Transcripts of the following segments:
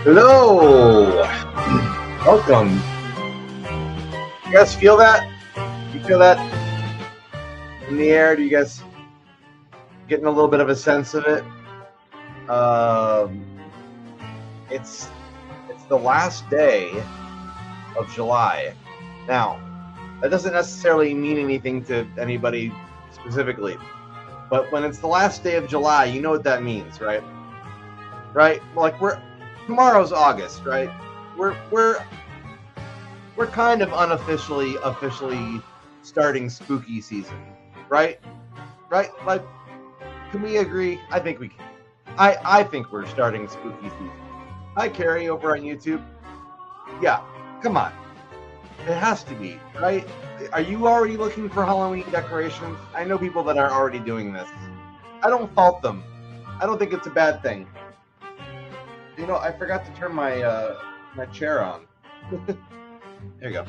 Hello! Welcome. You guys feel that? You feel that in the air? Do you guys getting a little bit of a sense of it? It's the last day of July. Now, that doesn't necessarily mean anything to anybody specifically, but when it's the last day of July, you know what that means, right? Right? Like tomorrow's August, right? We're kind of officially starting spooky season, right? Right? Like, can we agree? I think we can. I think we're starting spooky season. Hi, Carrie, over on YouTube. Yeah, come on. It has to be, right? Are you already looking for Halloween decorations? I know people that are already doing this. I don't fault them. I don't think it's a bad thing. You know, I forgot to turn my my chair on. There you go.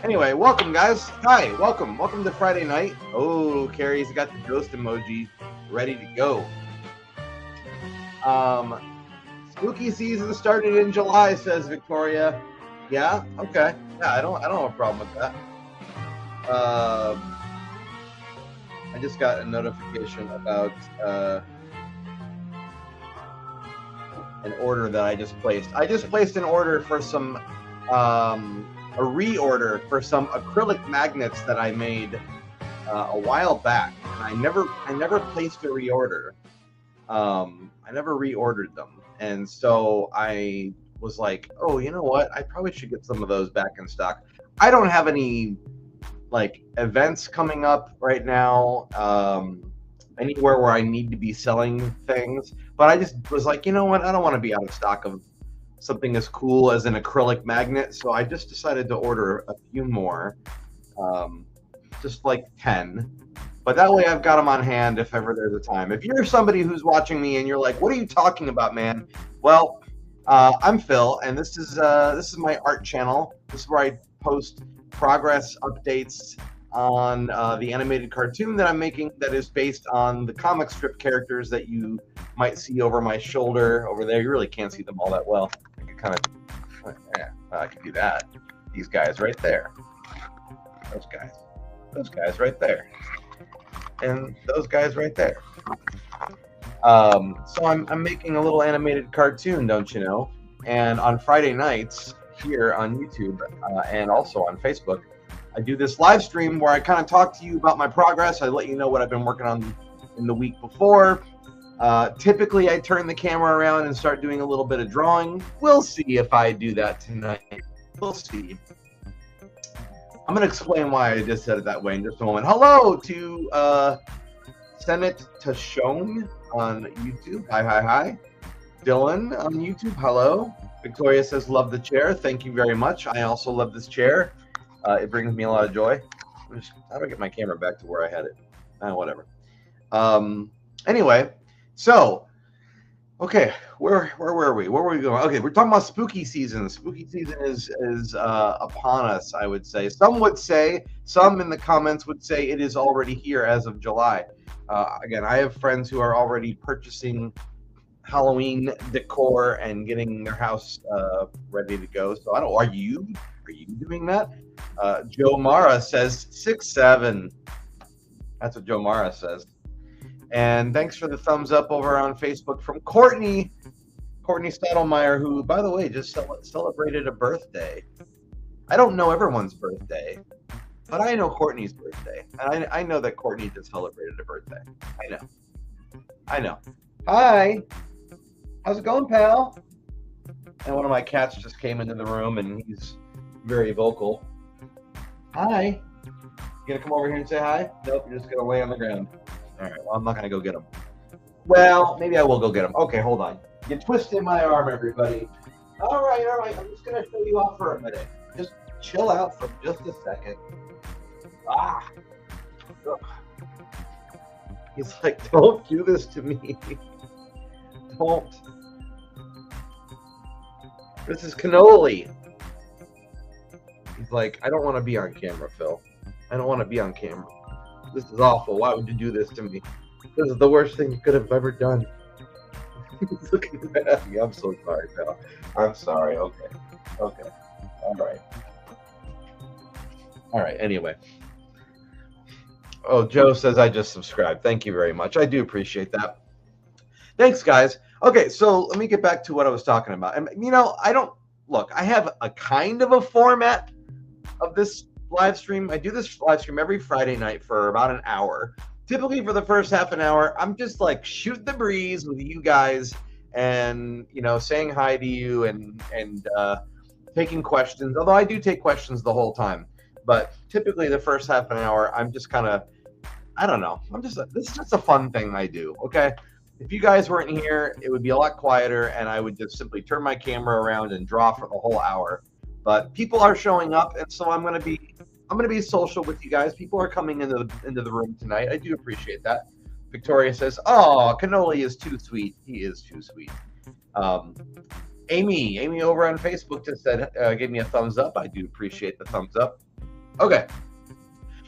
Anyway, welcome, guys. Hi, welcome. Welcome to Friday night. Oh, Carrie's got the ghost emoji ready to go. Spooky season started in July, says Victoria. Yeah, okay. Yeah, I don't have a problem with that. I just got a notification about an order that I just placed. I just placed an order for some a reorder for some acrylic magnets that I made a while back, and I never placed a reorder. I never reordered them, and so I was like, oh, you know what? I probably should get some of those back in stock. I don't have any like events coming up right now, anywhere where I need to be selling things, but I just was like, you know what? I don't want to be out of stock of something as cool as an acrylic magnet, so I just decided to order a few more, just like 10. But that way I've got them on hand if ever there's a time. If you're somebody who's watching me and you're like, what are you talking about, man? Well, I'm Phil, and this is my art channel. This is where I post progress updates on the animated cartoon that I'm making that is based on the comic strip characters that you might see over my shoulder over there. You really can't see them all that well. I can kind of, yeah, I can do that. These guys right there. Those guys right there. And those guys right there. So I'm making a little animated cartoon, don't you know? And on Friday nights here on YouTube and also on Facebook, I do this live stream where I kind of talk to you about my progress. I let you know what I've been working on in the week before. Typically, I turn the camera around and start doing a little bit of drawing. We'll see if I do that tonight. We'll see. I'm going to explain why I just said it that way in just a moment. Hello to Senate Tashone on YouTube. Hi. Dylan on YouTube. Hello. Victoria says, love the chair. Thank you very much. I also love this chair. It brings me a lot of joy. How do I get my camera back to where I had it? Whatever. Anyway, so, okay, where were we? Where were we going? Okay, we're talking about spooky season. Spooky season is upon us, I would say. Some in the comments would say it is already here as of July. Again, I have friends who are already purchasing Halloween decor and getting their house ready to go. So are you doing that? Joe Mara says 6'7". That's what Joe Mara says. And thanks for the thumbs up over on Facebook from Courtney Stadelmeyer, who, by the way, just celebrated a birthday. I don't know everyone's birthday, but I know Courtney's birthday. And I know that Courtney just celebrated a birthday. I know. Hi. How's it going, pal? And one of my cats just came into the room, and he's very vocal. Hi. You gonna come over here and say hi? Nope, you're just gonna lay on the ground. All right, well, I'm not gonna go get him. Well, maybe I will go get him. Okay, hold on. You twisted my arm, everybody. All right. I'm just gonna show you off for a minute. Just chill out for just a second. Ugh. He's like, don't do this to me. Don't. This is cannoli. He's like, I don't want to be on camera, Phil. I don't want to be on camera. This is awful. Why would you do this to me? This is the worst thing you could have ever done. He's looking at me. I'm so sorry, pal. I'm sorry. Okay. Okay. All right. All right. Anyway. Oh, Joe says I just subscribed. Thank you very much. I do appreciate that. Thanks, guys. Okay, so let me get back to what I was talking about. And you know, I have a kind of a format of this live stream. I do this live stream every Friday night for about an hour. Typically for the first half an hour, I'm just like shooting the breeze with you guys and, you know, saying hi to you and taking questions. Although I do take questions the whole time. But typically the first half an hour, I'm just kind of, I don't know. This is just a fun thing I do, okay? If you guys weren't here, it would be a lot quieter, and I would just simply turn my camera around and draw for the whole hour. But people are showing up, and so I'm gonna be social with you guys. People are coming into the room tonight. I do appreciate that. Victoria says, "Oh, Cannoli is too sweet. He is too sweet." Amy over on Facebook just said, gave me a thumbs up. I do appreciate the thumbs up. Okay.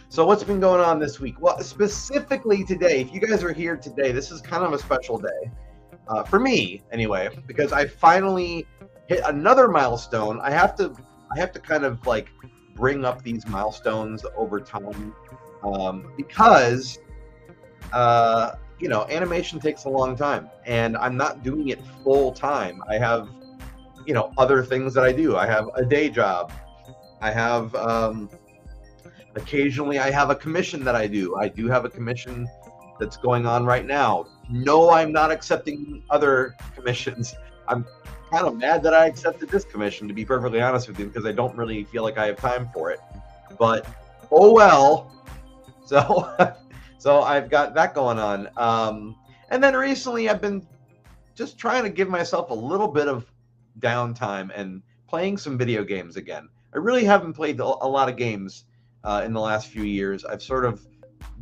So what's been going on this week? Well, specifically today, if you guys are here today, this is kind of a special day for me, anyway, because I finally hit another milestone. I have to kind of like bring up these milestones over time because you know, animation takes a long time, and I'm not doing it full time. I have, you know, other things that I do. I have a day job. I have occasionally I have a commission that I do. I do have a commission that's going on right now. No, I'm not accepting other commissions. I'm kind of mad that I accepted this commission, to be perfectly honest with you, because I don't really feel like I have time for it. But oh well. So so I've got that going on. And then recently I've been just trying to give myself a little bit of downtime and playing some video games again. I really haven't played a lot of games in the last few years. I've sort of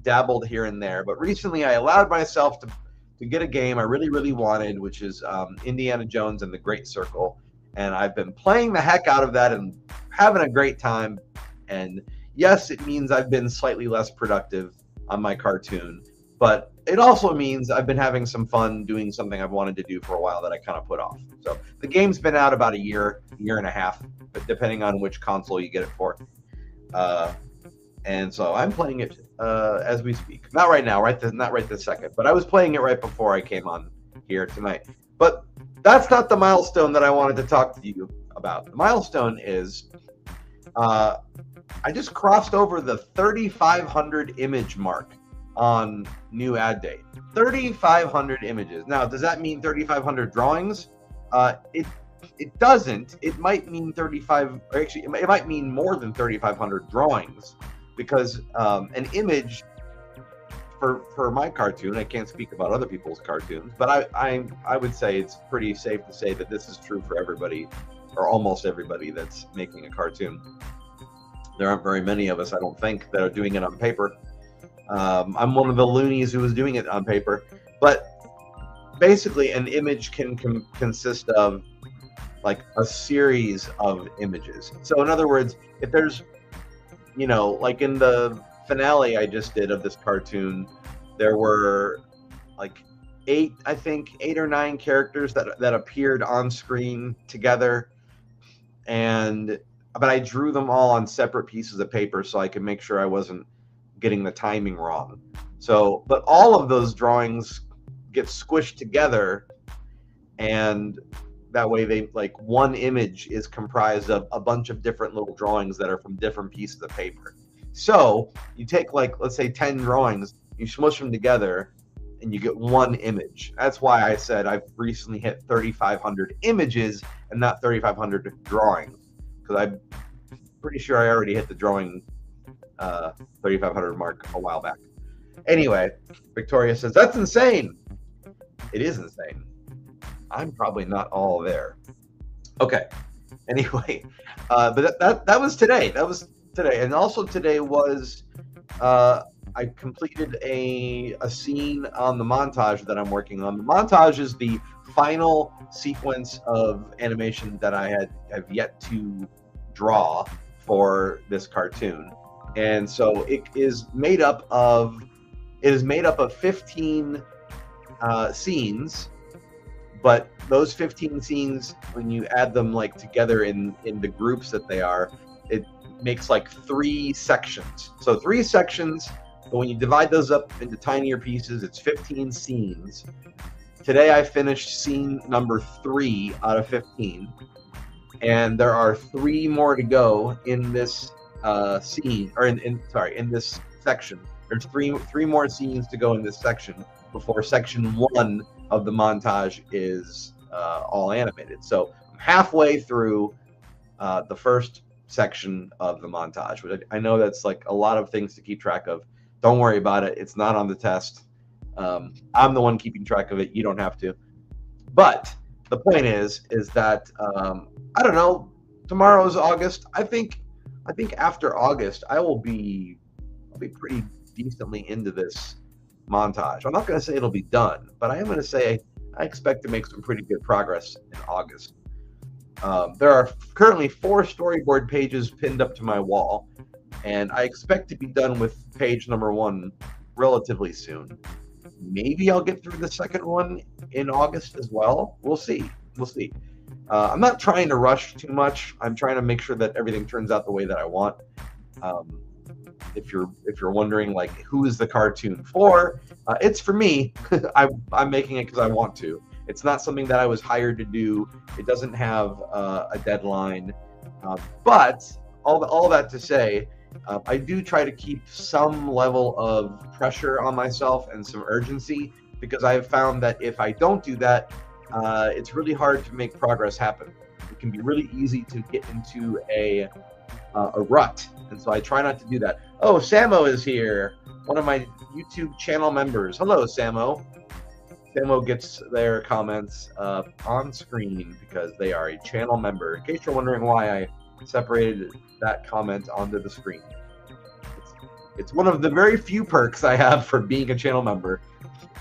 dabbled here and there, but recently I allowed myself to get a game I really, really wanted, which is Indiana Jones and the Great Circle. And I've been playing the heck out of that and having a great time. And yes, it means I've been slightly less productive on my cartoon, but it also means I've been having some fun doing something I've wanted to do for a while that I kind of put off. So the game's been out about a year and a half, but depending on which console you get it for. And so I'm playing it as we speak. Not right now, not right this second, but I was playing it right before I came on here tonight. But that's not the milestone that I wanted to talk to you about. The milestone is I just crossed over the 3,500 image mark on new ad day. 3,500 images. Now, does that mean 3,500 drawings? It doesn't. It might mean 35, or actually, it might mean more than 3,500 drawings, because an image for my cartoon, I can't speak about other people's cartoons, but I would say it's pretty safe to say that this is true for everybody, or almost everybody that's making a cartoon. There aren't very many of us, I don't think, that are doing it on paper. I'm one of the loonies who was doing it on paper, but basically an image can consist of like a series of images. So in other words, if there's, you know, like in the finale I just did of this cartoon, there were like 8 or 9 characters that appeared on screen together, but I drew them all on separate pieces of paper so I could make sure I wasn't getting the timing wrong. So, but all of those drawings get squished together, and that way they, like, one image is comprised of a bunch of different little drawings that are from different pieces of paper. So you take, like, let's say 10 drawings, you smush them together, and you get one image. That's why I said I've recently hit 3,500 images and not 3,500 drawings, because I'm pretty sure I already hit the drawing 3,500 mark a while back. Anyway, Victoria says, that's insane. It is insane. I'm probably not all there. Okay. Anyway, but that was today. That was today. And also today was I completed a scene on the montage that I'm working on. The montage is the final sequence of animation that I have yet to draw for this cartoon. And so it is made up of 15 scenes, but those 15 scenes, when you add them like together in the groups that they are, it makes like 3 sections. So 3 sections, but when you divide those up into tinier pieces, it's 15 scenes. Today I finished scene number 3 out of 15, and there are 3 more to go in this scene, or in this section. There's three more scenes to go in this section before section 1 of the montage is all animated. So I'm halfway through the first section of the montage, which I know that's like a lot of things to keep track of. Don't worry about it. It's not on the test. I'm the one keeping track of it. You don't have to. But the point is that I don't know. Tomorrow's August. I think after August, I'll be pretty decently into this montage. I'm not going to say it'll be done, but I am going to say I expect to make some pretty good progress in August. There are currently 4 storyboard pages pinned up to my wall, and I expect to be done with page number 1 relatively soon. Maybe I'll get through the second one in August as well. We'll see. I'm not trying to rush too much. I'm trying to make sure that everything turns out the way that I want. If you're wondering, like, who is the cartoon for, it's for me. I'm making it because I want to. It's not something that I was hired to do. It doesn't have a deadline. But all that to say, I do try to keep some level of pressure on myself and some urgency, because I have found that if I don't do that, it's really hard to make progress happen. It can be really easy to get into a rut, and so I try not to do that. Oh, Samo is here, one of my YouTube channel members. Hello, Samo. Samo gets their comments on screen because they are a channel member. In case you're wondering why I separated that comment onto the screen, it's one of the very few perks I have for being a channel member.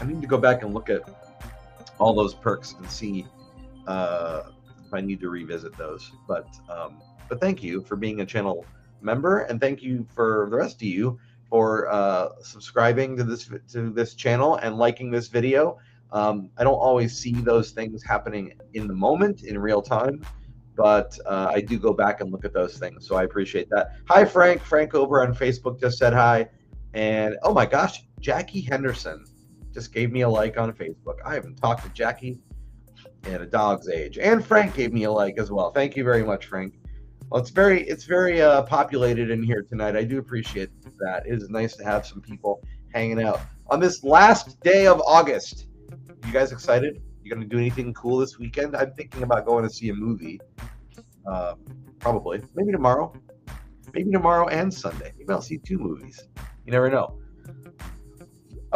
I need to go back and look at all those perks and see if I need to revisit those. But thank you for being a channel member, and thank you for the rest of you for subscribing to this channel and liking this video. I don't always see those things happening in the moment, in real time, but I do go back and look at those things, so I appreciate that. Hi, Frank. Frank over on Facebook just said hi. And oh my gosh, Jackie Henderson just gave me a like on Facebook. I haven't talked to Jackie in a dog's age. And Frank gave me a like as well. Thank you very much, Frank. Well, it's very populated in here tonight. I do appreciate that. It is nice to have some people hanging out on this last day of August. You guys excited? You gonna do anything cool this weekend? I'm thinking about going to see a movie. Probably. Maybe tomorrow. Maybe tomorrow and Sunday. Maybe I'll see 2 movies. You never know.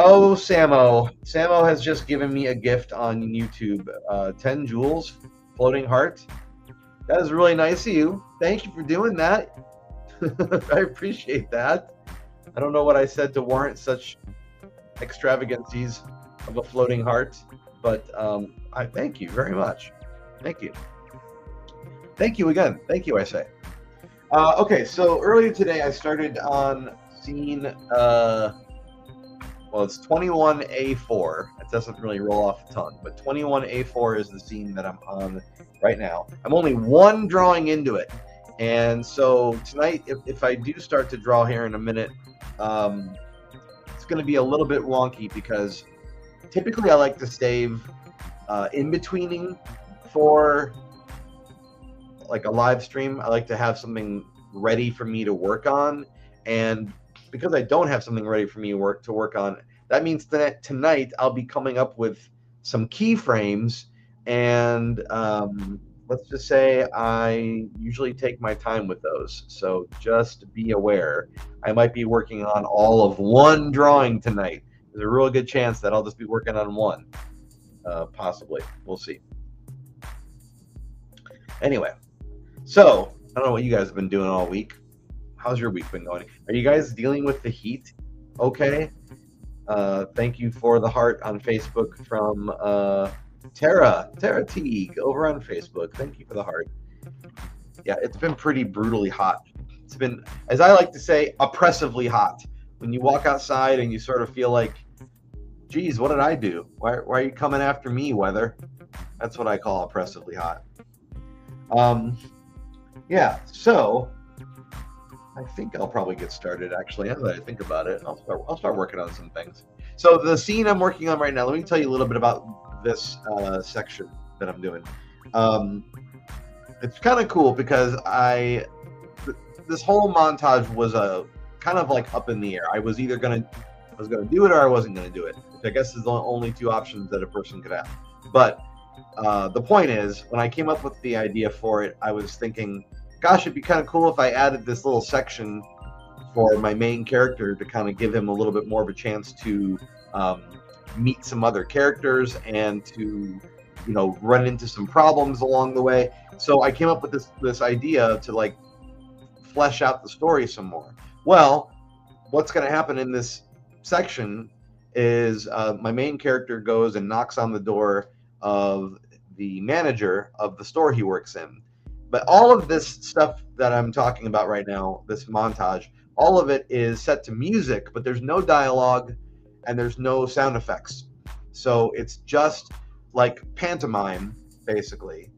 Oh, Samo. Samo has just given me a gift on YouTube. 10 jewels, floating heart. That is really nice of you. Thank you for doing that. I appreciate that. I don't know what I said to warrant such extravagancies of a floating heart, but I thank you very much. Thank you. Thank you again. Thank you, I say. Okay, so earlier today I started on scene, well, it's 21A4. It doesn't really roll off the tongue, but 21A4 is the scene that I'm on right now. I'm only 1 drawing into it. And so tonight, if I do start to draw here in a minute, it's going to be a little bit wonky, because typically I like to save in-betweening for like a live stream. I like to have something ready for me to work on. And because I don't have something ready for me to work on, that means that tonight I'll be coming up with some keyframes, and let's just say I usually take my time with those. So just be aware. I might be working on all of 1 drawing tonight. There's a real good chance that I'll just be working on 1, possibly. We'll see. Anyway, so I don't know what you guys have been doing all week. How's your week been going? Are you guys dealing with the heat okay? Thank you for the heart on Facebook from Tara Teague over on Facebook. Thank you for the heart. Yeah, it's been pretty brutally hot. It's been, as I like to say, oppressively hot. When you walk outside and you sort of feel like, geez, what did I do? Why are you coming after me, weather? That's what I call oppressively hot. Yeah, so I think I'll probably get started. Actually, now that I think about it, I'll start working on some things. So the scene I'm working on right now. Let me tell you a little bit about this section that I'm doing. It's kind of cool because this whole montage was a kind of like up in the air. I was gonna do it or I wasn't gonna do it, which I guess is the only two options that a person could have. But the point is, when I came up with the idea for it, I was thinking, gosh, it'd be kind of cool if I added this little section for my main character to kind of give him a little bit more of a chance to meet some other characters and to, you know, run into some problems along the way. So I came up with this idea to like flesh out the story some more. Well, what's going to happen in this section is my main character goes and knocks on the door of the manager of the store he works in. But all of this stuff that I'm talking about right now, this montage, all of it is set to music, but there's no dialogue and there's no sound effects. So it's just like pantomime, basically,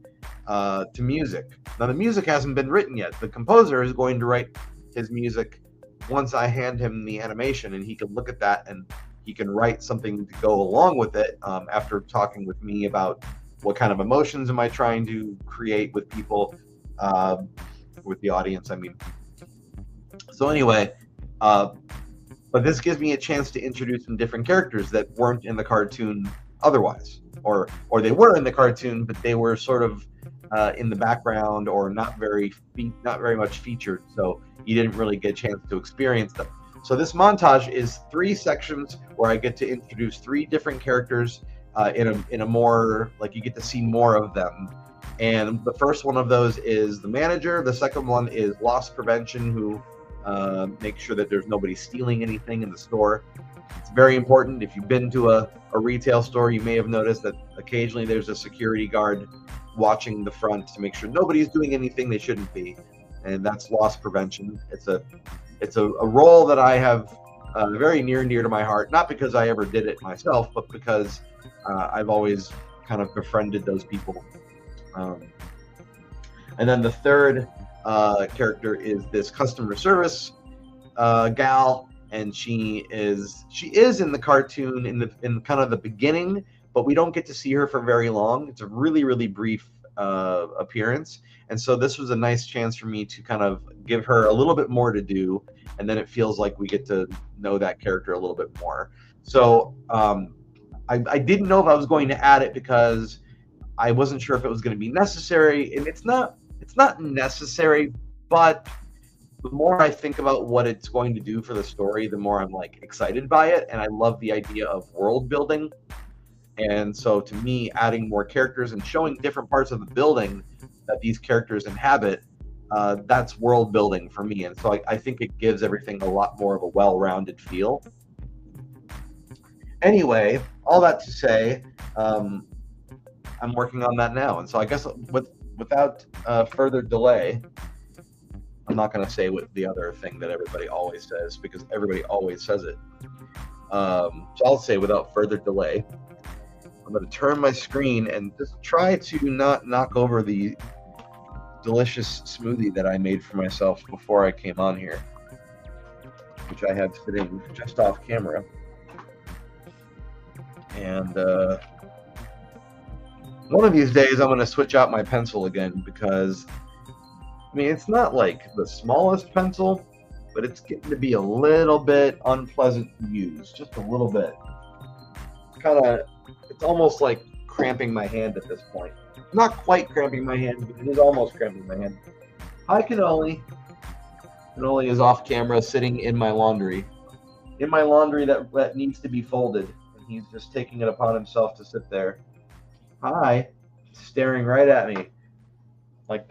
to music. Now, the music hasn't been written yet. The composer is going to write his music once I hand him the animation, and he can look at that and he can write something to go along with it after talking with me about what kind of emotions am I trying to create with people, with the audience, I mean. So anyway, but this gives me a chance to introduce some different characters that weren't in the cartoon otherwise, or they were in the cartoon, but they were sort of in the background or not very much featured, so you didn't really get a chance to experience them. So this montage is 3 sections where I get to introduce 3 different characters in a more, like, you get to see more of them. And the first one of those is the manager. The second one is loss prevention, who makes sure that there's nobody stealing anything in the store. It's very important. If you've been to a retail store, you may have noticed that occasionally there's a security guard watching the front to make sure nobody's doing anything they shouldn't be, and that's loss prevention. It's a role that I have very near and dear to my heart, not because I ever did it myself, but because I've always kind of befriended those people. And then the third character is this customer service gal, and she is in the cartoon in kind of the beginning, but we don't get to see her for very long. It's a really, really brief appearance, and so this was a nice chance for me to kind of give her a little bit more to do, and then it feels like we get to know that character a little bit more. So I didn't know if I was going to add it because I wasn't sure if it was going to be necessary, and it's not necessary, but the more I think about what it's going to do for the story, the more I'm like excited by it, and I love the idea of world building. And so to me, adding more characters and showing different parts of the building that these characters inhabit, that's world building for me. And so I think it gives everything a lot more of a well-rounded feel. Anyway, all that to say, I'm working on that now. And so I guess without further delay, I'm not going to say what the other thing that everybody always says, because everybody always says it. So I'll say without further delay, I'm going to turn my screen and just try to not knock over the delicious smoothie that I made for myself before I came on here, which I have sitting just off camera. And one of these days I'm going to switch out my pencil again, because I mean, it's not like the smallest pencil, but it's getting to be a little bit unpleasant to use, just a little bit. It's almost like cramping my hand at this point. Not quite cramping my hand, but it is almost cramping my hand. Hi, Cannoli. Cannoli is off camera, sitting in my laundry. In my laundry that needs to be folded. And he's just taking it upon himself to sit there. Hi. Staring right at me. Like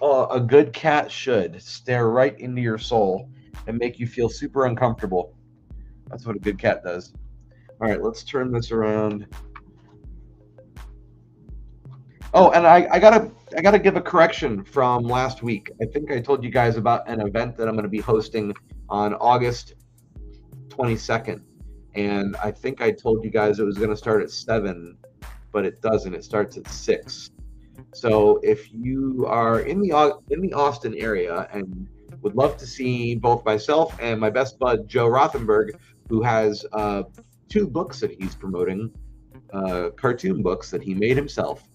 a good cat should. Stare right into your soul and make you feel super uncomfortable. That's what a good cat does. All right, let's turn this around. Oh, and I gotta give a correction from last week. I think I told you guys about an event that I'm going to be hosting on August 22nd, and I think I told you guys it was going to start at 7, but it doesn't. It starts at 6. So if you are in the Austin area and would love to see both myself and my best bud Joe Rothenberg, who has 2 books that he's promoting, cartoon books that he made himself.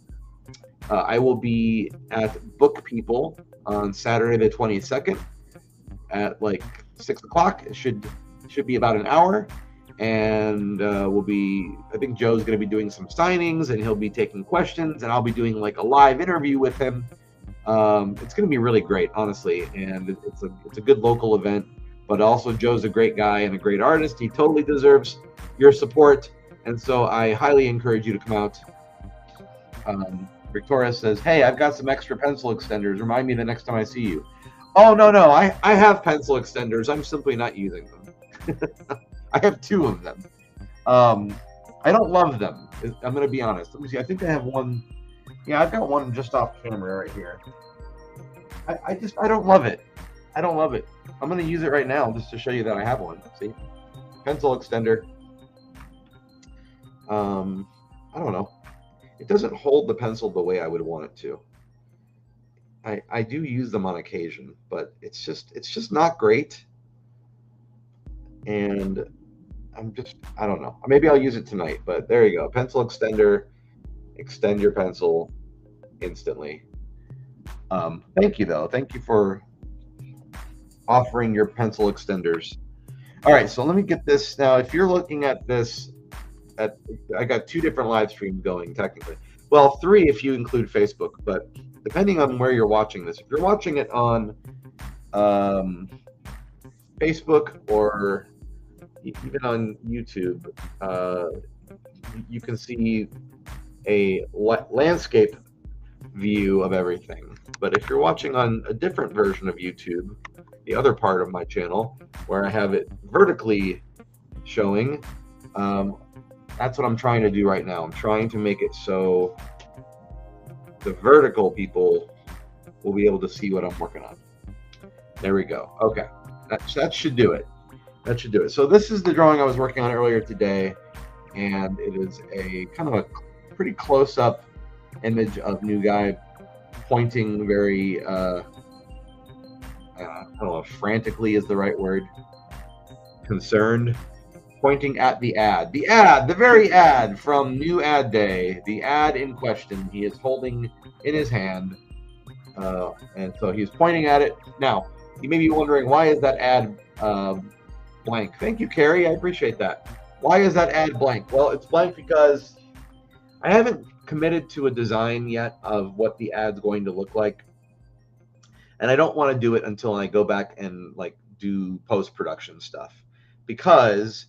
I will be at Book People on Saturday the 22nd at like 6 o'clock. It should be about an hour, and I think Joe's going to be doing some signings, and he'll be taking questions, and I'll be doing like a live interview with him. It's going to be really great, honestly, and it's a good local event. But also, Joe's a great guy and a great artist. He totally deserves your support, and so I highly encourage you to come out. Victoria says, "Hey, I've got some extra pencil extenders. Remind me the next time I see you." Oh, no, I have pencil extenders. I'm simply not using them. I have 2 of them. I don't love them. I'm going to be honest. Let me see. I think I have one. Yeah, I've got one just off camera right here. I don't love it. I don't love it. I'm going to use it right now just to show you that I have one. See? Pencil extender. I don't know. It doesn't hold the pencil the way I would want it to. I do use them on occasion, but it's just not great. And I don't know. Maybe I'll use it tonight, but there you go. Pencil extender. Extend your pencil instantly. Thank you, though. Thank you for offering your pencil extenders. All right, so let me get this. Now, if you're looking at this, I got 2 different live streams going, technically. Well, 3 if you include Facebook, but depending on where you're watching this. If you're watching it on Facebook or even on YouTube, you can see a landscape view of everything. But if you're watching on a different version of YouTube, the other part of my channel, where I have it vertically showing, that's what I'm trying to do right now. I'm trying to make it so the vertical people will be able to see what I'm working on. There we go. Okay, that should do it. That should do it. So this is the drawing I was working on earlier today, and it is a kind of a pretty close-up image of new guy pointing very, I don't know if frantically is the right word, concerned, pointing at the ad. The very ad from New Ad Day, the ad in question, he is holding in his hand, and so he's pointing at it. Now, you may be wondering, why is that ad blank? Thank you, Carrie. I appreciate that. Why is that ad blank? Well, it's blank because I haven't committed to a design yet of what the ad's going to look like, and I don't want to do it until I go back and like do post-production stuff, because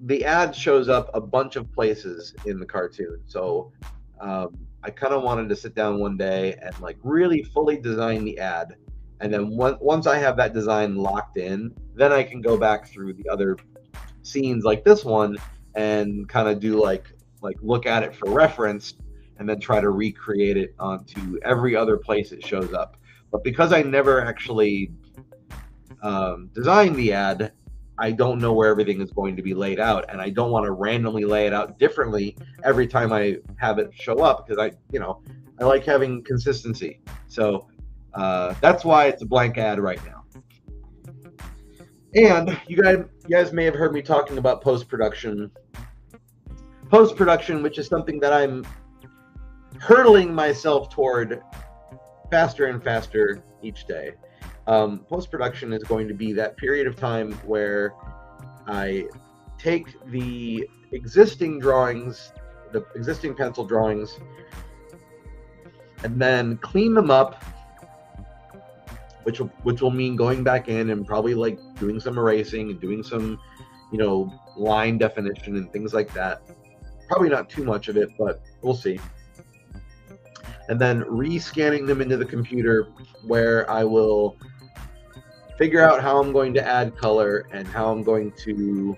the ad shows up a bunch of places in the cartoon. So I kind of wanted to sit down one day and like really fully design the ad, and then once I have that design locked in, then I can go back through the other scenes like this one and kind of do like look at it for reference, and then try to recreate it onto every other place it shows up. But because I never actually designed the ad, I don't know where everything is going to be laid out, and I don't want to randomly lay it out differently every time I have it show up, because I like having consistency. So that's why it's a blank ad right now. And you guys may have heard me talking about post-production, which is something that I'm hurtling myself toward faster and faster each day. Post-production is going to be that period of time where I take the existing drawings, the existing pencil drawings, and then clean them up, which will mean going back in and probably like doing some erasing and doing some, line definition and things like that. Probably not too much of it, but we'll see. And then rescanning them into the computer, where I will figure out how I'm going to add color and how I'm going to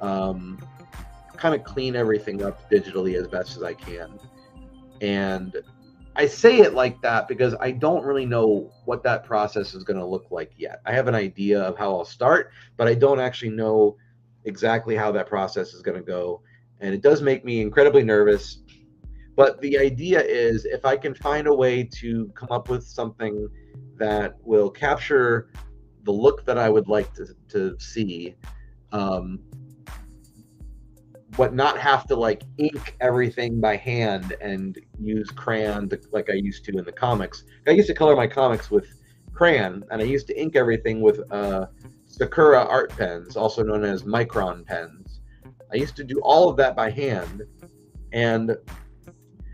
kind of clean everything up digitally as best as I can. And I say it like that because I don't really know what that process is going to look like yet. I have an idea of how I'll start, but I don't actually know exactly how that process is going to go. And it does make me incredibly nervous, But the idea is, if I can find a way to come up with something that will capture the look that I would like to see, but not have to like ink everything by hand and use crayon like I used to in the comics. I used to color my comics with crayon, and I used to ink everything with Sakura art pens, also known as micron pens. I used to do all of that by hand, and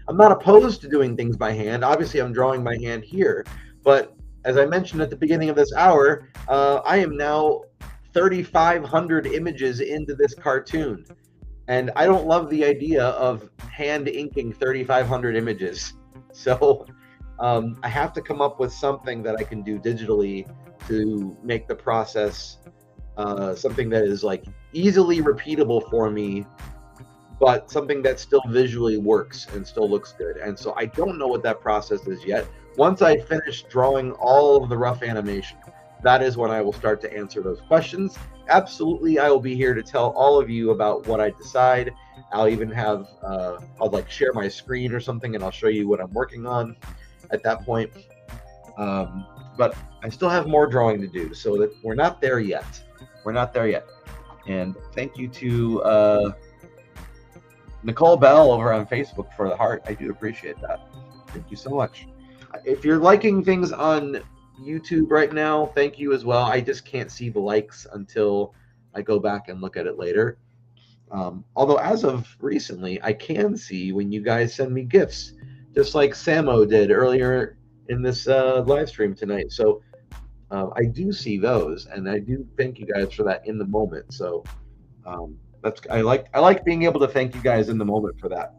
I'm not opposed to doing things by hand. Obviously, I'm drawing by hand here, but as I mentioned at the beginning of this hour, I am now 3,500 images into this cartoon. And I don't love the idea of hand inking 3,500 images. So I have to come up with something that I can do digitally to make the process something that is like easily repeatable for me, but something that still visually works and still looks good. And so I don't know what that process is yet. Once I finish drawing all of the rough animation, that is when I will start to answer those questions. Absolutely, I will be here to tell all of you about what I decide. I'll even have, I'll like share my screen or something, and I'll show you what I'm working on at that point. But I still have more drawing to do, so that we're not there yet. We're not there yet. And thank you to Nicole Bell over on Facebook for the heart. I do appreciate that. Thank you so much. If you're liking things on YouTube right now, thank you as well. I just can't see the likes until I go back and look at it later. Although as of recently, I can see when you guys send me gifts, just like Samo did earlier in this live stream tonight. So I do see those, and I do thank you guys for that in the moment. So I like being able to thank you guys in the moment for that.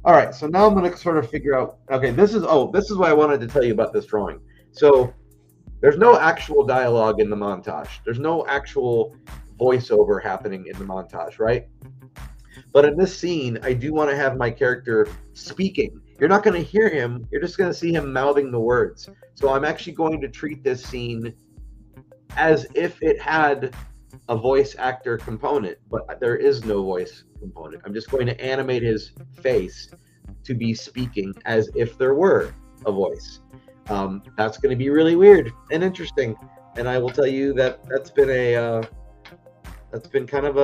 All right, so now I'm going to sort of figure out. Okay, this is what I wanted to tell you about this drawing. So there's no actual dialogue in the montage. There's no actual voiceover happening in the montage, right? But in this scene, I do want to have my character speaking. You're not going to hear him. You're just going to see him mouthing the words. So I'm actually going to treat this scene as if it had a voice actor component, but there is no voice component. I'm just going to animate his face to be speaking as if there were a voice. That's going to be really weird and interesting, and I will tell you that that's been kind of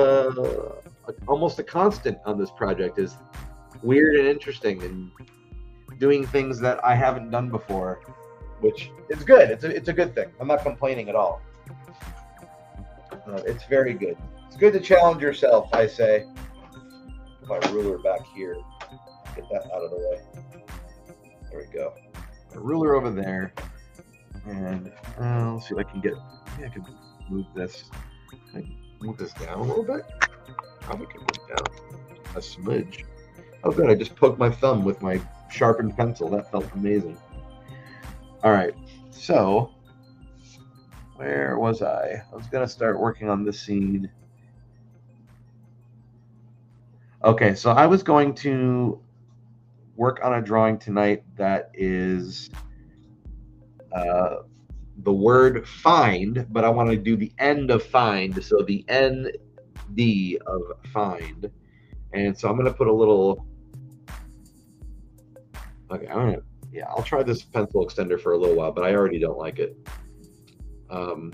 almost a constant on this project, is weird and interesting and doing things that I haven't done before, which is good. It's a good thing. I'm not complaining at all. It's very good. It's good to challenge yourself, I say. Put my ruler back here. Get that out of the way. There we go. A ruler over there, and let's see if I can get. Maybe I can move this. Can I move this down a little bit? Probably can move it down a smidge. Oh, good! I just poked my thumb with my sharpened pencil. That felt amazing. All right, so where was I? I was gonna start working on this scene. Okay, so I was going to work on a drawing tonight that is the word find, but I want to do the end of find, so the ND of find. And so I'm going to put a little, okay, I'll try this pencil extender for a little while, but I already don't like it. I'm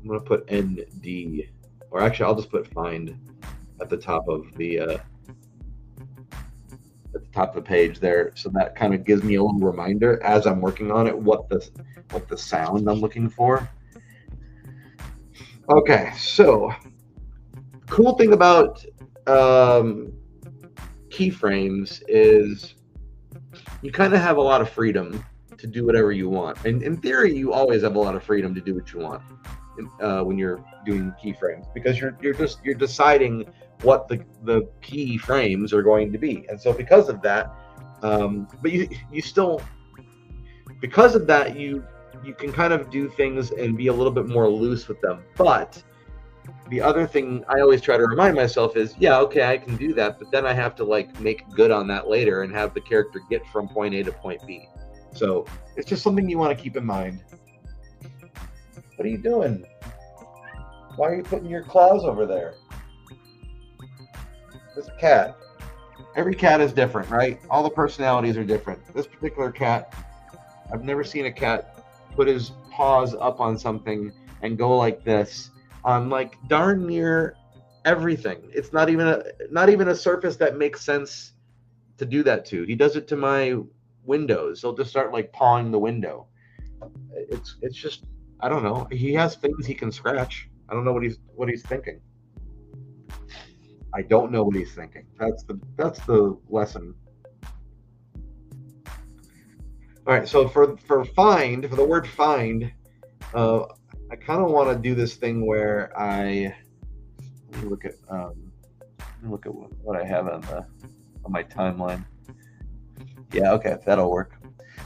going to put ND, or actually I'll just put find at the top of the page there, so that kind of gives me a little reminder as I'm working on it what the sound I'm looking for. Okay, so cool thing about keyframes is you kind of have a lot of freedom to do whatever you want. And in theory, you always have a lot of freedom to do what you want when you're doing keyframes, because you're deciding what the key frames are going to be. And so because of that, but you still, because of that, you can kind of do things and be a little bit more loose with them. But the other thing I always try to remind myself is, yeah, okay, I can do that, but then I have to like make good on that later and have the character get from point A to point B. So it's just something you want to keep in mind. What are you doing? Why are you putting your claws over there? This cat. Every cat is different, right? All the personalities are different. This particular cat, I've never seen a cat put his paws up on something and go like this on like darn near everything. It's not even a surface that makes sense to do that to. He does it to my windows. He'll just start like pawing the window. It's just, I don't know. He has things he can scratch. I don't know what he's thinking. I don't know what he's thinking. That's the lesson. All right, so for the word find, I kind of want to do this thing where let me look at what I have on my timeline. Yeah, okay, that'll work.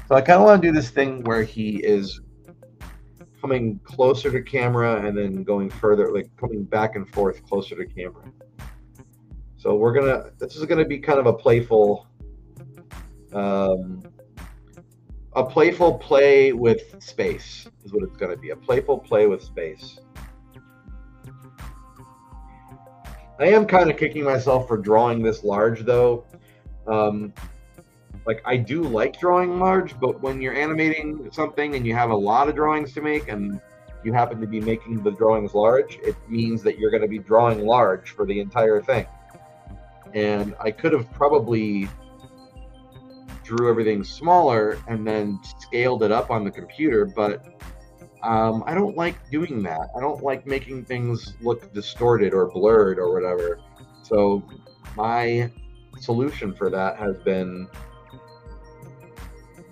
So I kind of want to do this thing where he is coming closer to camera and then going further, like coming back and forth closer to camera. So this is gonna be kind of a playful play with space is what it's gonna be. A playful play with space. I am kind of kicking myself for drawing this large though. Like I do like drawing large, but when you're animating something and you have a lot of drawings to make and you happen to be making the drawings large, it means that you're going to be drawing large for the entire thing. And I could have probably drew everything smaller and then scaled it up on the computer, but I don't like doing that. I don't like making things look distorted or blurred or whatever. So my solution for that has been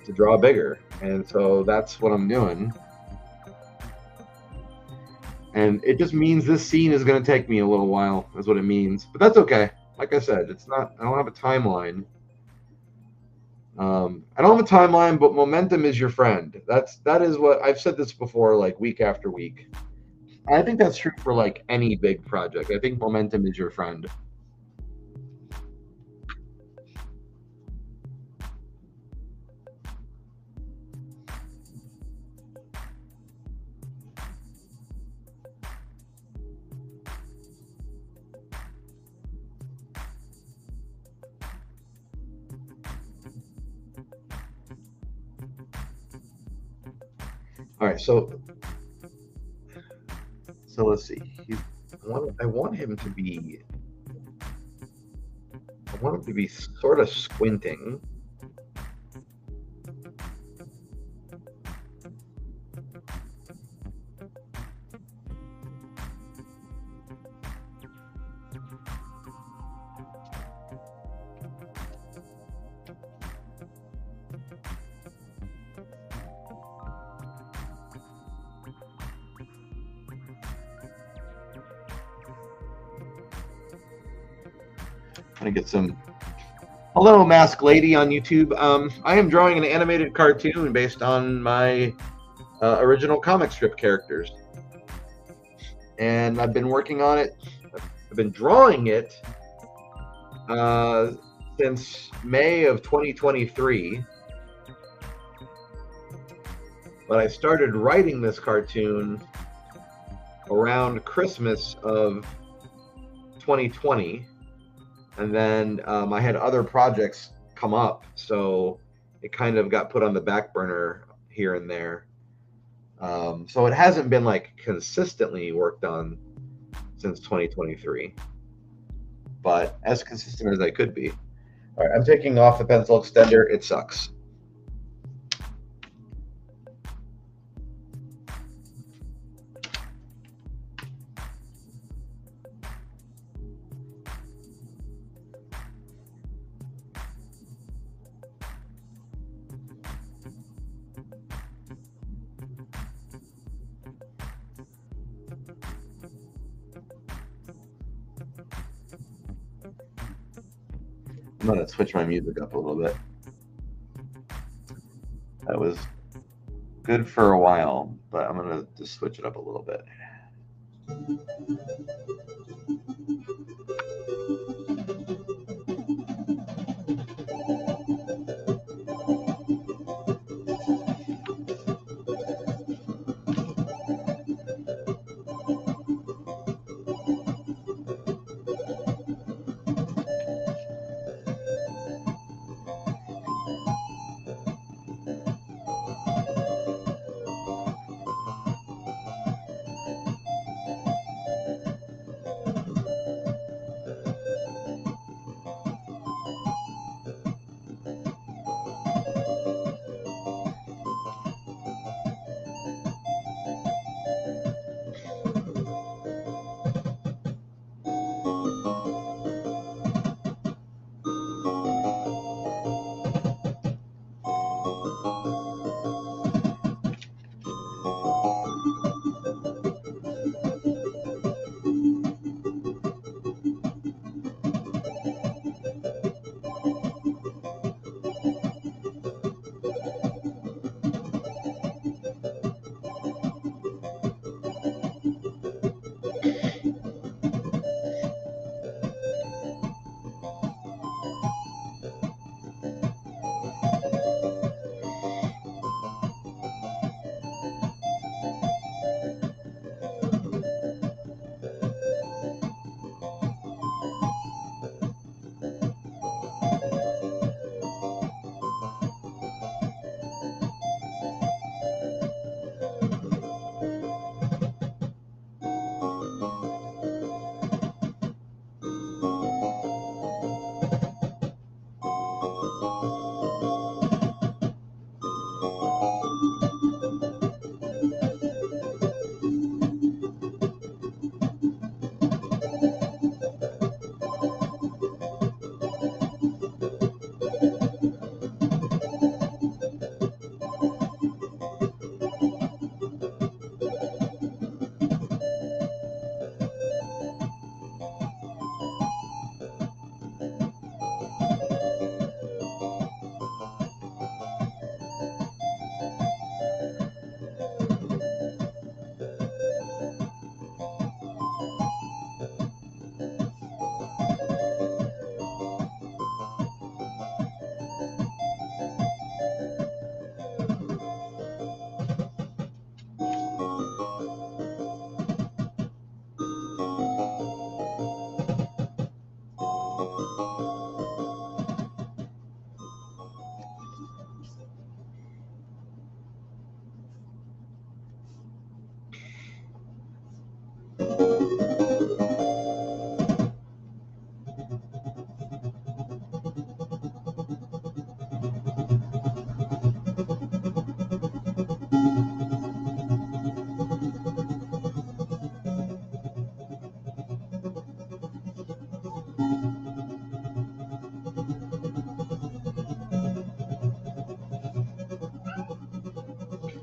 to draw bigger, and so that's what I'm doing. And it just means this scene is going to take me a little while, is what it means. But that's okay. Like I said, I don't have a timeline. I don't have a timeline, but momentum is your friend. That is what I've said this before, like week after week. I think that's true for like any big project. I think momentum is your friend. All right, so let's see. I want him to be sort of squinting. Trying to get some. Hello, Mask Lady on YouTube. I am drawing an animated cartoon based on my original comic strip characters, and I've been working on it. I've been drawing it since May of 2023, but I started writing this cartoon around Christmas of 2020. And then I had other projects come up, so it kind of got put on the back burner here and there. So it hasn't been like consistently worked on since 2023, but as consistent as I could be. All right, I'm taking off the pencil extender. It sucks. I'm going to switch my music up a little bit. That was good for a while, but I'm going to just switch it up a little bit.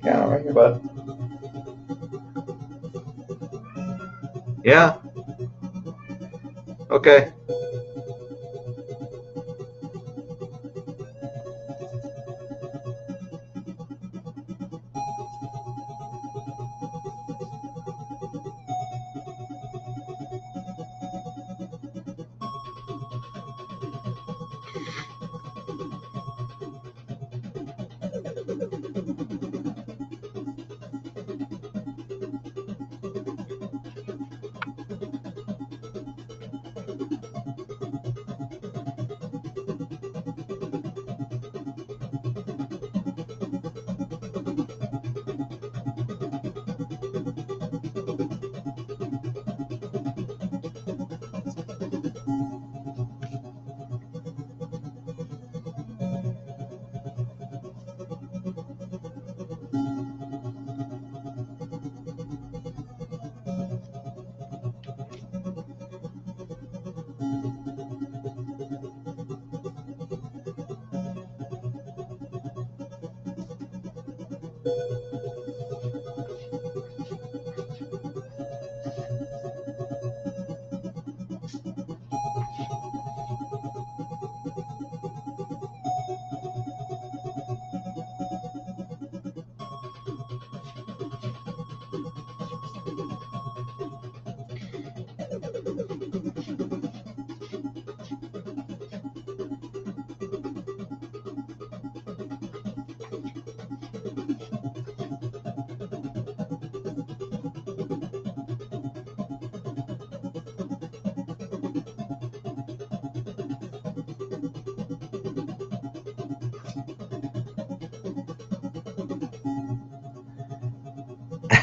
Yeah, right here, bud. Yeah. Okay.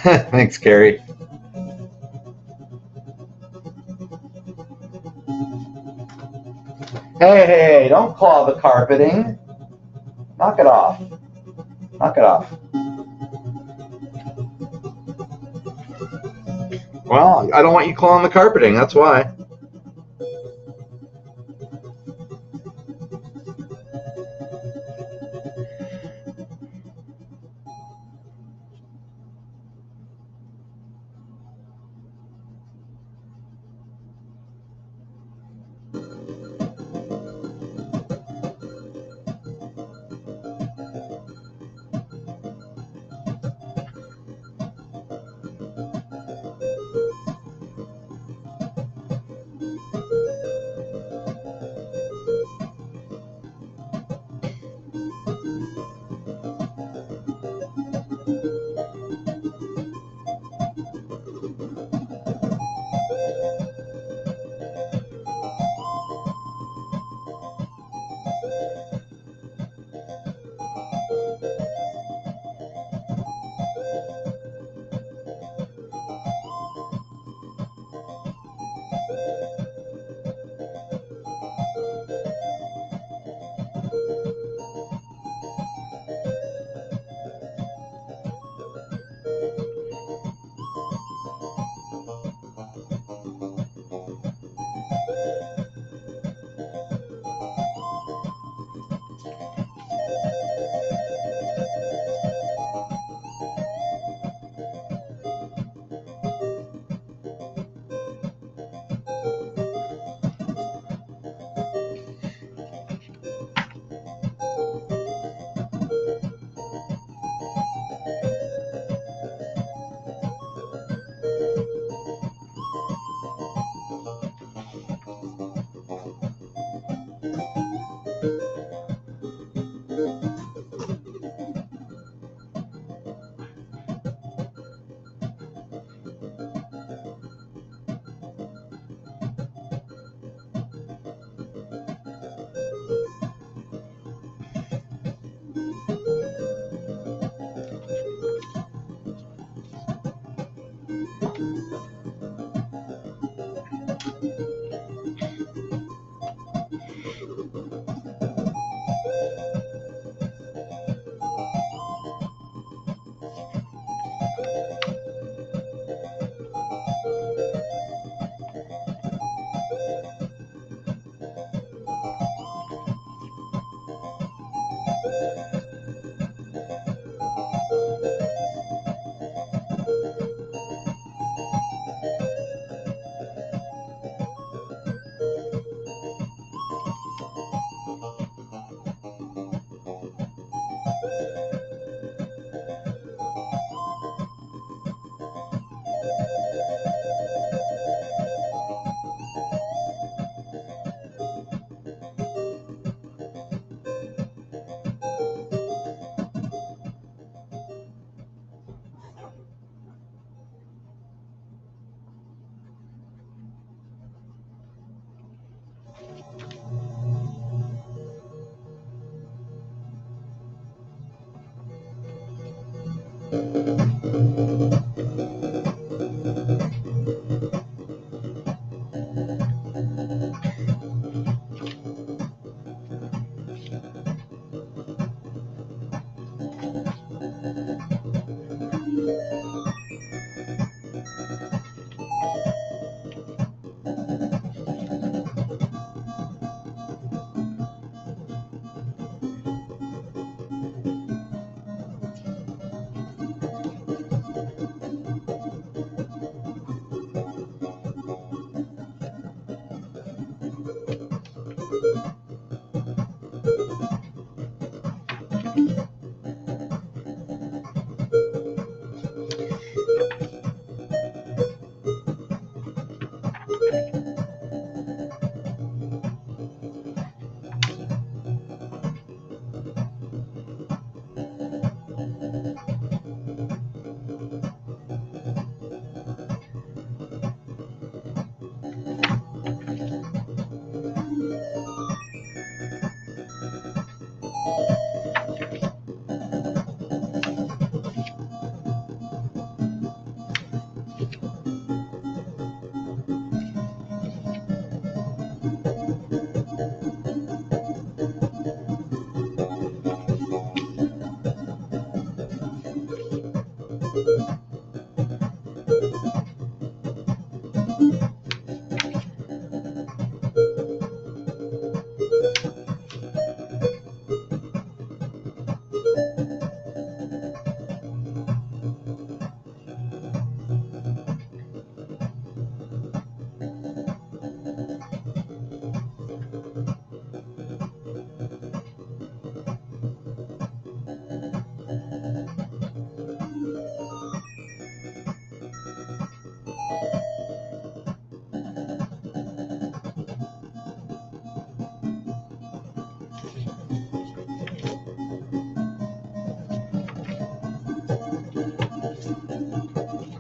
Thanks, Carrie. Hey, don't claw the carpeting. Knock it off. Knock it off. Well, I don't want you clawing the carpeting, that's why.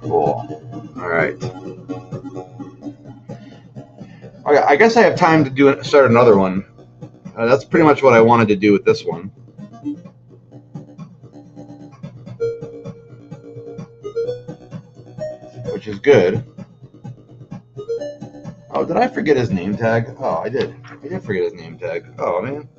Cool. All right. Okay, I guess I have time to start another one. That's pretty much what I wanted to do with this one. Which is good. Oh, did I forget his name tag? Oh, I did. I did forget his name tag. Oh, man.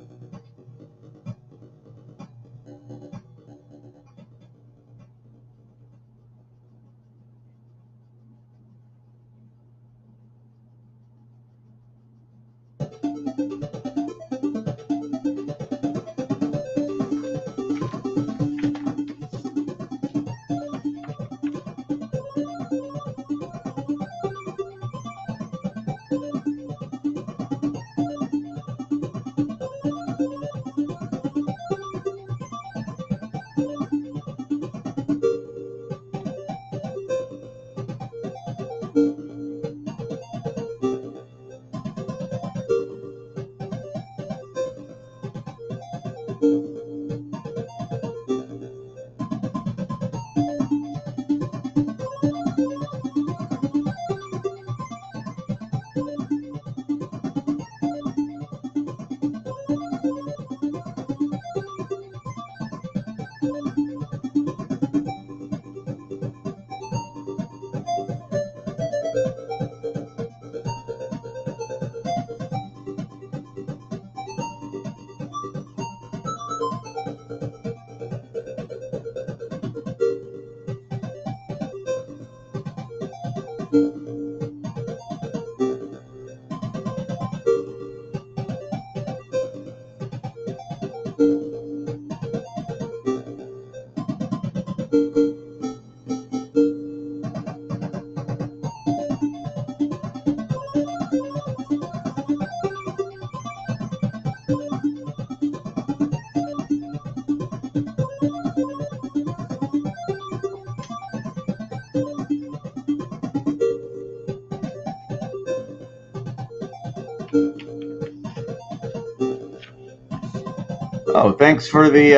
Oh, thanks for the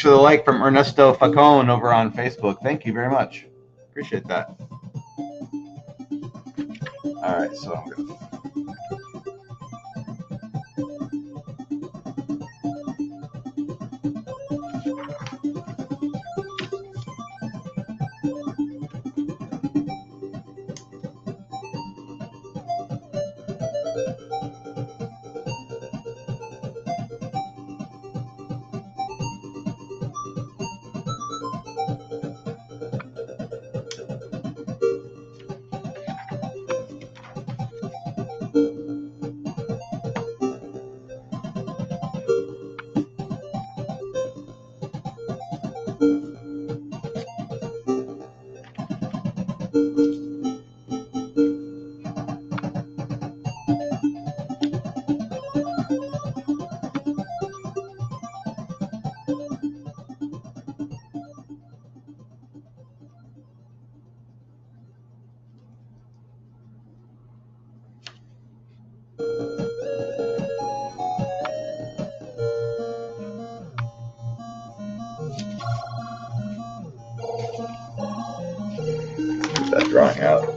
like from Ernesto Facone over on Facebook. Thank you very much. Appreciate that. All right, so I'm good. drawing out.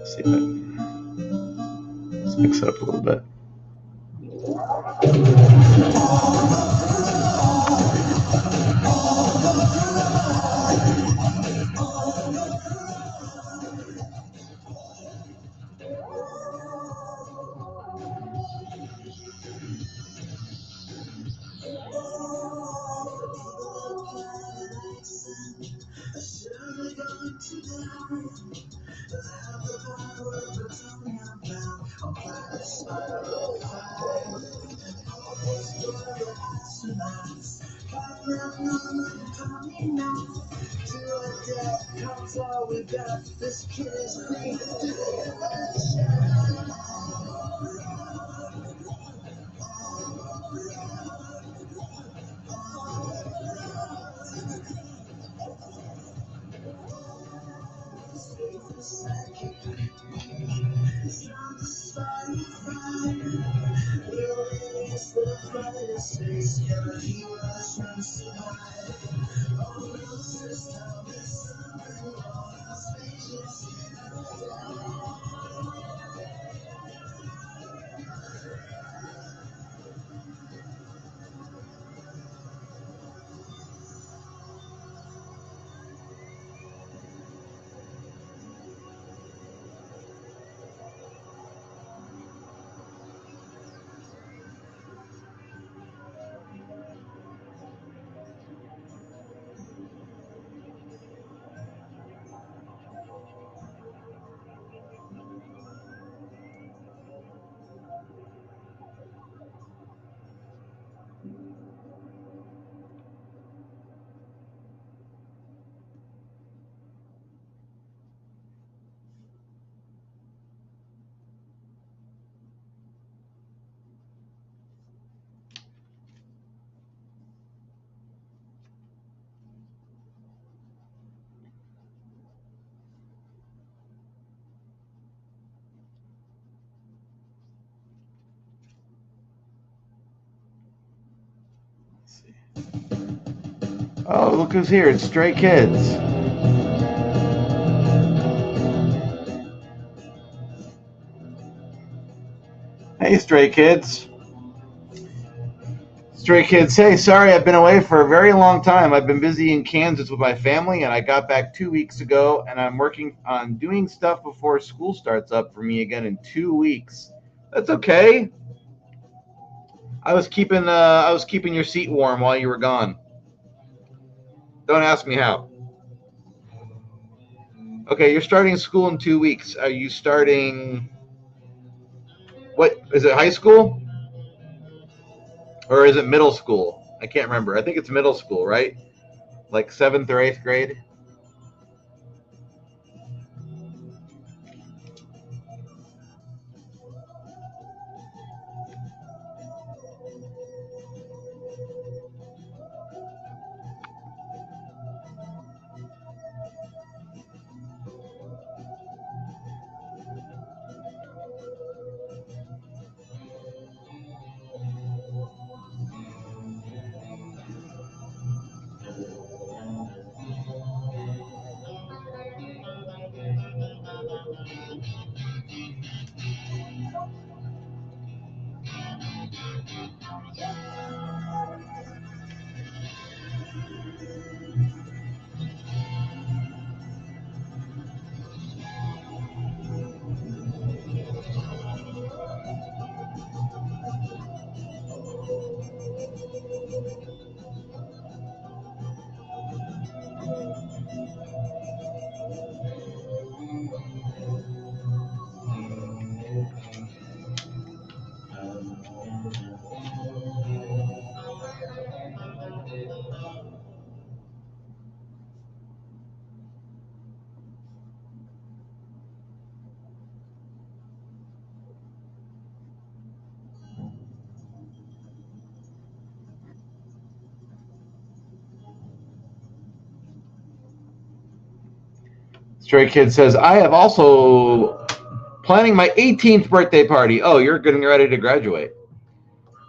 See if let's mix it up a little bit. Oh, look who's here. It's Stray Kids. Hey, Stray Kids. Stray Kids, hey, sorry I've been away for a very long time. I've been busy in Kansas with my family, and I got back 2 weeks ago, and I'm working on doing stuff before school starts up for me again in 2 weeks. That's okay. I was keeping your seat warm while you were gone. Don't ask me how. Okay, you're starting school in 2 weeks. Are you starting? What is it? High school or is it middle school? I can't remember. I think it's middle school, right? Like 7th or 8th grade. Stray Kid says, I have also planning my 18th birthday party. Oh, you're getting ready to graduate.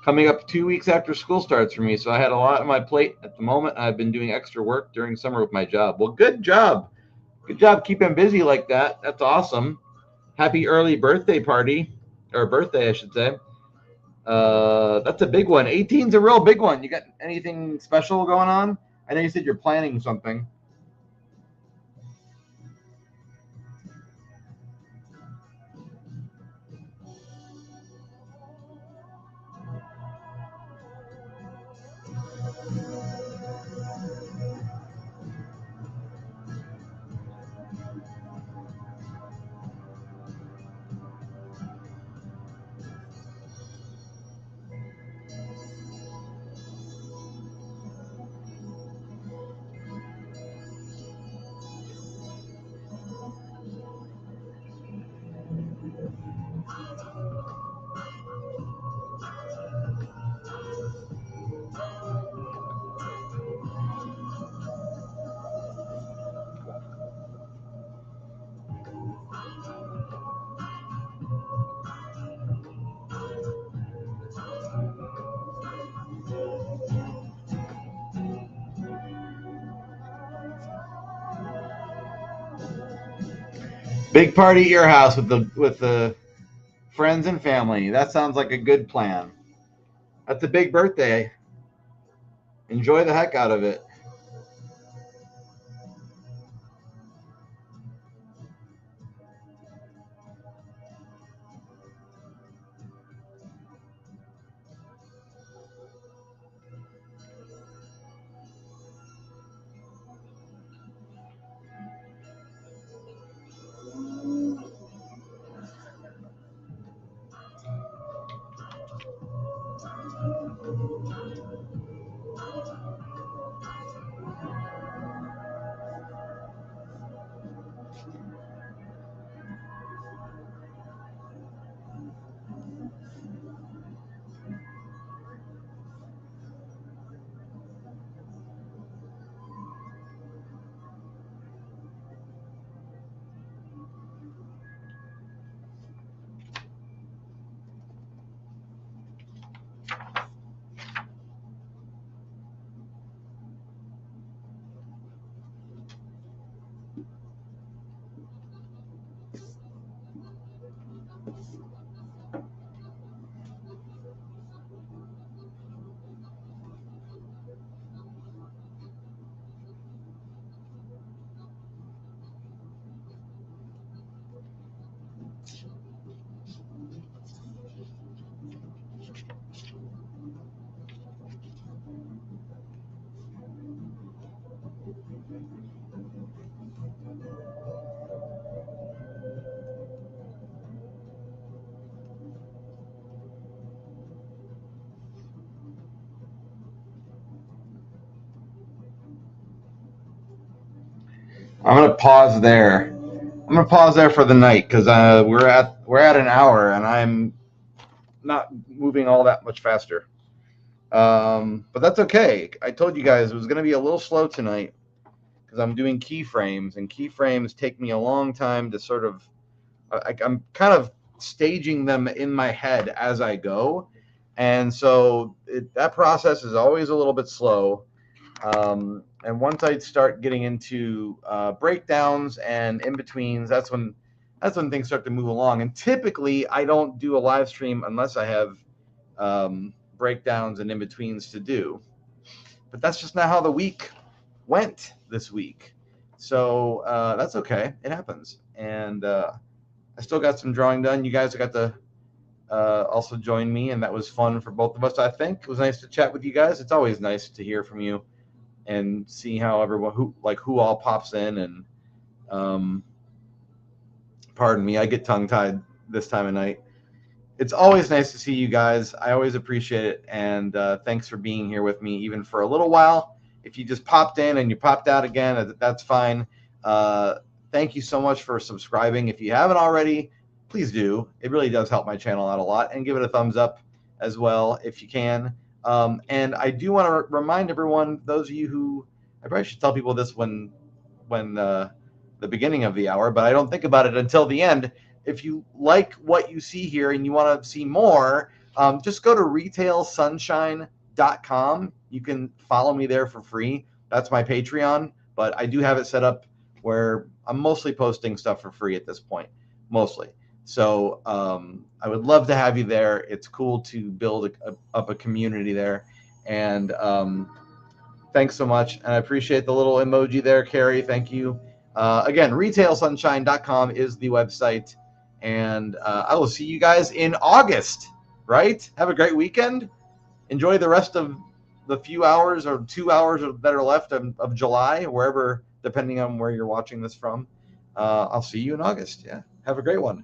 Coming up 2 weeks after school starts for me, so I had a lot on my plate at the moment. I've been doing extra work during summer with my job. Well, good job. Good job keeping busy like that. That's awesome. Happy early birthday party, or birthday, I should say. That's a big one. 18's a real big one. You got anything special going on? I know you said you're planning something. Big party at your house with the friends and family. That sounds like a good plan. That's a big birthday. Enjoy the heck out of it. I'm gonna pause there. I'm gonna pause there for the night because we're at an hour and I'm not moving all that much faster. But that's okay. I told you guys it was gonna be a little slow tonight because I'm doing keyframes, and keyframes take me a long time to sort of. I'm kind of staging them in my head as I go, and so that process is always a little bit slow. And once I start getting into breakdowns and in betweens, that's when things start to move along. And typically, I don't do a live stream unless I have breakdowns and in betweens to do. But that's just not how the week went this week. So that's okay. It happens. And I still got some drawing done. You guys got to also join me, and that was fun for both of us. I think it was nice to chat with you guys. It's always nice to hear from you and see how everyone who all pops in. And pardon me, I get tongue tied this time of night. It's always nice to see you guys. I always appreciate it, and thanks for being here with me even for a little while. If you just popped in and you popped out again, that's fine. Thank you so much for subscribing. If you haven't already, please do. It really does help my channel out a lot, and give it a thumbs up as well if you can. And I do want to remind everyone, those of you who, I probably should tell people this when the beginning of the hour, but I don't think about it until the end. If you like what you see here and you want to see more, just go to retailsunshine.com. You can follow me there for free. That's my Patreon, but I do have it set up where I'm mostly posting stuff for free at this point, mostly. So I would love to have you there. It's cool to build up a community there. And thanks so much. And I appreciate the little emoji there, Carrie. Thank you. Again, retailsunshine.com is the website. And I will see you guys in August, right? Have a great weekend. Enjoy the rest of the few hours or 2 hours that are left of July, wherever, depending on where you're watching this from. I'll see you in August. Yeah. Have a great one.